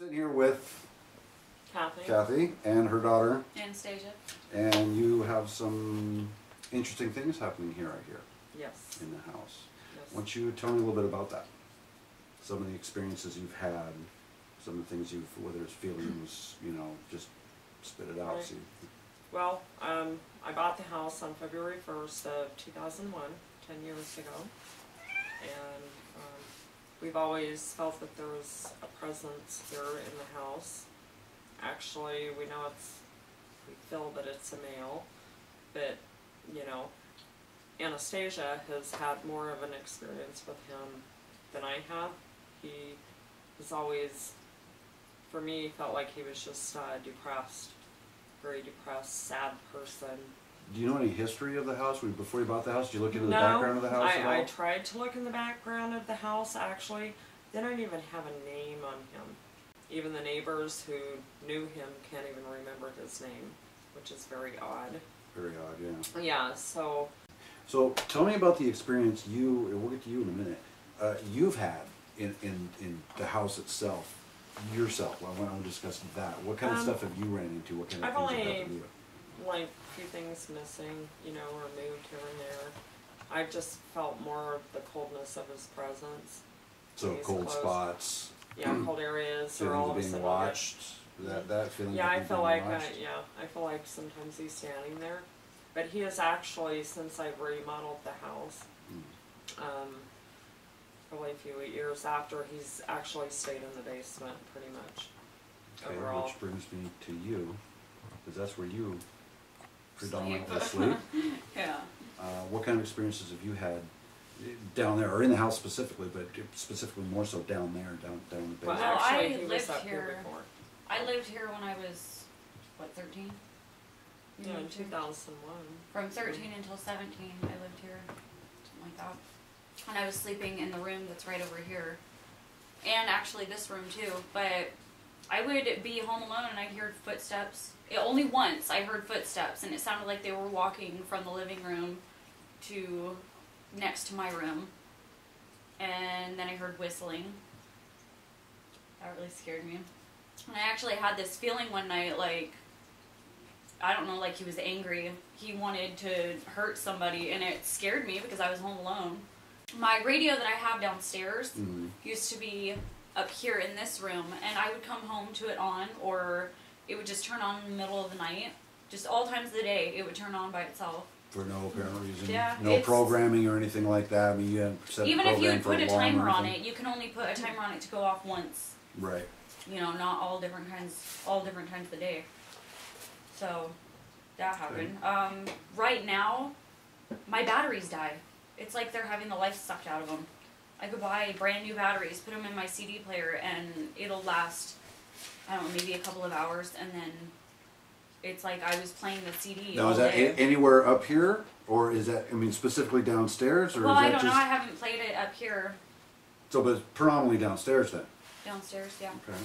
Sitting here with Kathy and her daughter. Anastasia. And you have some interesting things happening here, I hear. Yes. In the house. Yes. Why don't you tell me a little bit about that? Some of the experiences you've had, some of the things you've, whether it's feelings, you know, just spit it out. Right. See. Well, I bought the house on February 1st of 2001, 10 years ago. And we've always felt that there was a presence here in the house. Actually, we feel that it's a male, but, you know, Anastasia has had more of an experience with him than I have. He has always, for me, felt like he was just depressed, very depressed, sad person. Do you know any history of the house? Before you bought the house, did you look into the background of the house at all? I tried to look in the background of the house, actually. They don't even have a name on him. Even the neighbors who knew him can't even remember his name, which is very odd. Very odd, yeah. Yeah, so tell me about the experience we'll get to you in a minute, you've had in the house itself, yourself. I want to discuss that. What kind of stuff have you ran into? What kind of things have happened to you? Like a few things missing, you know, or moved here and there. I just felt more of the coldness of his presence. So cold spots. Yeah, cold areas, or all of a sudden being watched. That feeling. Yeah, of I being feel like watched? I feel like sometimes he's standing there, but he has actually, since I've remodeled the house, probably a few years after, he's actually stayed in the basement pretty much. Okay, overall. which brings me to you, because that's where you predominantly sleep. Yeah. What kind of experiences have you had down there, or in the house specifically, but specifically more so down there, down the basement? Well, Well, actually, I he was lived up here. here before. I lived here when I was, what, 13? Yeah, in 2001. From 13 until 17, I lived here, something like that. And I was sleeping in the room that's right over here, and actually this room too. But I would be home alone and I'd hear footsteps. Only once I heard footsteps, and it sounded like they were walking from the living room to next to my room. And then I heard whistling. That really scared me. And I actually had this feeling one night, like, I don't know, like he was angry. He wanted to hurt somebody, and it scared me because I was home alone. My radio that I have downstairs used to be up here in this room, and I would come home to it on, or it would just turn on in the middle of the night. Just all times of the day, it would turn on by itself. For no apparent reason? Yeah. No programming or anything like that? I mean, you hadn't set Even a if you program would for put a alarm timer or on anything? it, you can only put a timer on it to go off once. Right. You know, not all different times of the day. So, that happened. Right now, my batteries die. It's like they're having the life sucked out of them. I could buy brand new batteries, put them in my CD player, and it'll last, I don't know, maybe a couple of hours, and then it's like I was playing the CD Now, all is that day. anywhere up here, or is that, I mean, specifically downstairs, or Well, is that I don't just... know. I haven't played it up here. So, but it's predominantly downstairs then? Downstairs, yeah. Okay.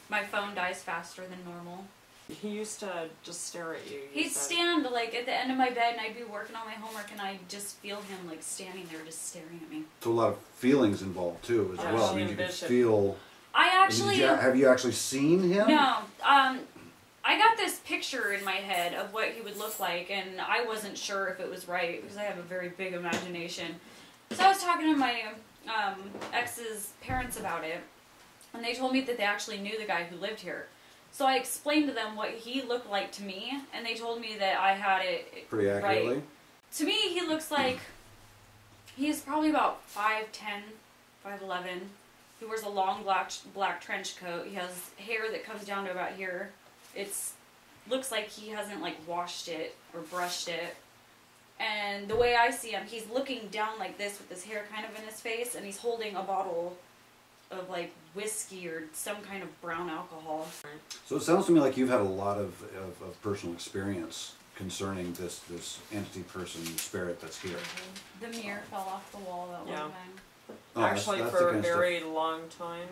My phone dies faster than normal. He used to just stare at you. He'd stand like at the end of my bed, and I'd be working on my homework, and I'd just feel him like standing there, just staring at me. So a lot of feelings involved too, as well. I mean, you can feel. Have you actually seen him? No. I got this picture in my head of what he would look like, and I wasn't sure if it was right because I have a very big imagination. So I was talking to my ex's parents about it, and they told me that they actually knew the guy who lived here. So I explained to them what he looked like to me, and they told me that I had it pretty accurately. Right. To me, he looks like he's probably about 5'10", 5'11". He wears a long black trench coat. He has hair that comes down to about here. Looks like he hasn't like washed it or brushed it. And the way I see him, he's looking down like this with his hair kind of in his face, and he's holding a bottle of like whiskey or some kind of brown alcohol. So it sounds to me like you've had a lot of personal experience concerning this entity, person, spirit that's here. The mirror fell off the wall that one time. Oh, Actually, that's for a very long time,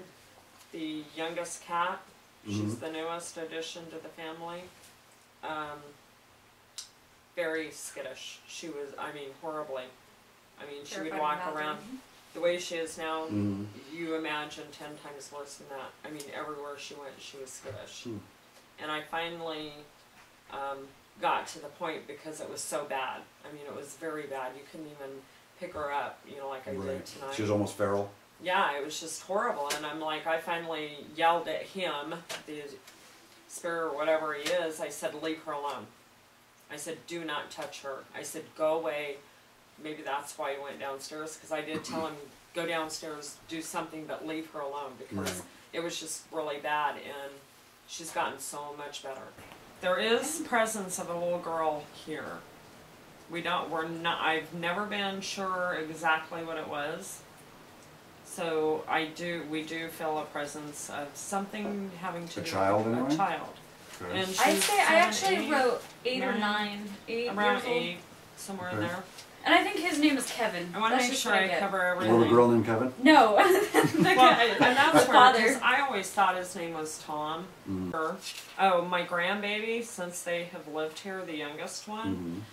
the youngest cat, Mm-hmm. she's the newest addition to the family, very skittish. She was, I mean, horribly. I mean, she would walk around. the way she is now, Mm. you imagine 10 times worse than that. I mean, everywhere she went, she was skittish. Mm. And I finally got to the point because it was so bad. I mean, it was very bad. You couldn't even pick her up, you know, like I did tonight. She was almost feral. Yeah, it was just horrible. And I'm like, I finally yelled at him, the spirit or whatever he is. I said, leave her alone. I said, do not touch her. I said, go away. Maybe that's why he went downstairs, because I did tell him, go downstairs, do something, but leave her alone, because it was just really bad, and she's gotten so much better. There is presence of a little girl here. I've never been sure exactly what it was. So we do feel a presence of something having to do child, with anyway? a child. Okay. And I'd she's say I 7, actually 8, wrote 8 or 9, 9, 8 around years old. 8, somewhere in Okay. there. And I think his name is Kevin. I want to That's make just sure what I get. cover A everything. little girl named Kevin? No. Well, and that's The where, father. 'cause I always thought his name was Tom. Mm. Or, oh, my grandbaby, since they have lived here, the youngest one,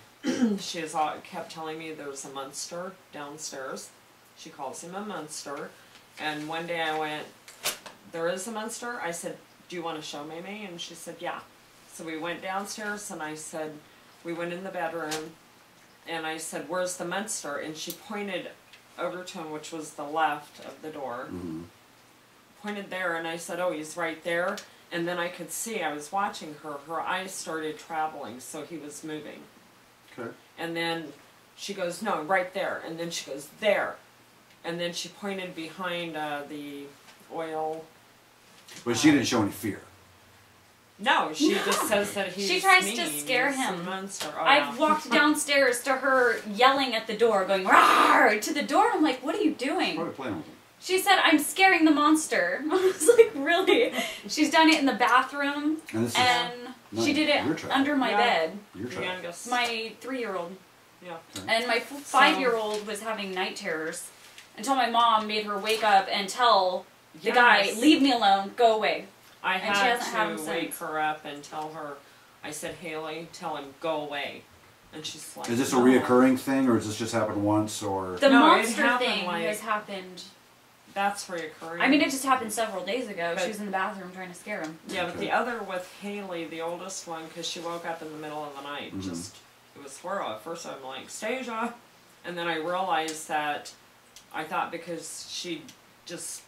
she has kept telling me there's a monster downstairs. She calls him a monster. And one day I went, there is a monster? I said, do you want to show me? And she said, yeah. So we went downstairs and I said, we went in the bedroom and I said, where's the monster? And she pointed over to him, which was the left of the door. Pointed there and I said, oh, he's right there. And then I could see, I was watching her, her eyes started traveling, so he was moving. Okay. And then she goes, no, right there. And then she goes, there. And then she pointed behind the oil. But she didn't show any fear. No, she just says that he's She tries mean, to scare he's a him. monster. Oh, I've walked downstairs to her yelling at the door, going, "Rawr!" to the door. I'm like, what are you doing? Probably playing with him. She said, I'm scaring the monster. I was like, really? She's done it in the bathroom, And this and is she did your it child. under my Yeah. bed. Your The child. youngest. My 3-year-old. Yeah. And my 5-year-old was having night terrors until my mom made her wake up and tell the guy, Yes. leave me alone, go away. I And she had hasn't had him to wake since. her up and tell her, I said, Haley, tell him, go away. And she's like, Is this a no. reoccurring thing, or does this just happen once, or? The No, it monster happened thing like- has happened. That's reoccurring. I mean, it just happened several days ago. But- She was in the bathroom trying to scare him. Yeah, but Okay. the other with Haley, the oldest one, because she woke up in the middle of the night, just, it was horrible. At first I'm like, Stasia. And then I realized that I thought because she'd just,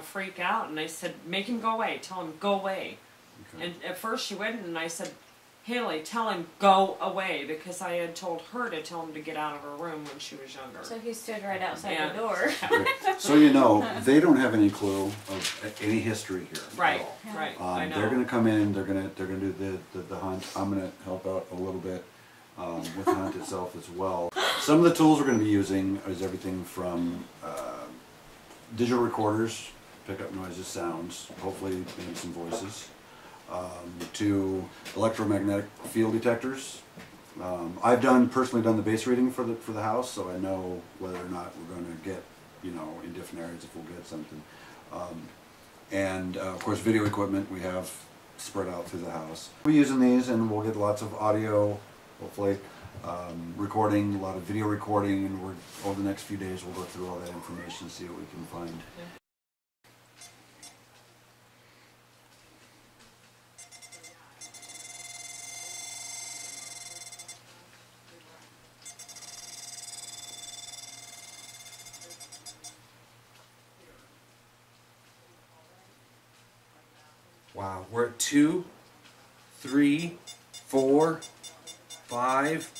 freak out, and I said, make him go away, tell him, go away. Okay. And at first she wouldn't, and I said, Haley, tell him, go away, because I had told her to tell him to get out of her room when she was younger. So he stood right outside Yeah. the door. Okay. So you know, they don't have any clue of any history here. at Right, all. right, I know. They're going to come in. They're going to do the hunt. I'm going to help out a little bit with the hunt itself as well. Some of the tools we're going to be using is everything from digital recorders, pick up noises, sounds, hopefully maybe some voices, to electromagnetic field detectors. I've personally done the base reading for the house, so I know whether or not we're going to get, in different areas if we'll get something. And of course, video equipment we have spread out through the house. We're using these, and we'll get lots of audio, hopefully, recording, a lot of video recording, and over the next few days we'll go through all that information and see what we can find. Wow, we're at 2, 3, 4, 5,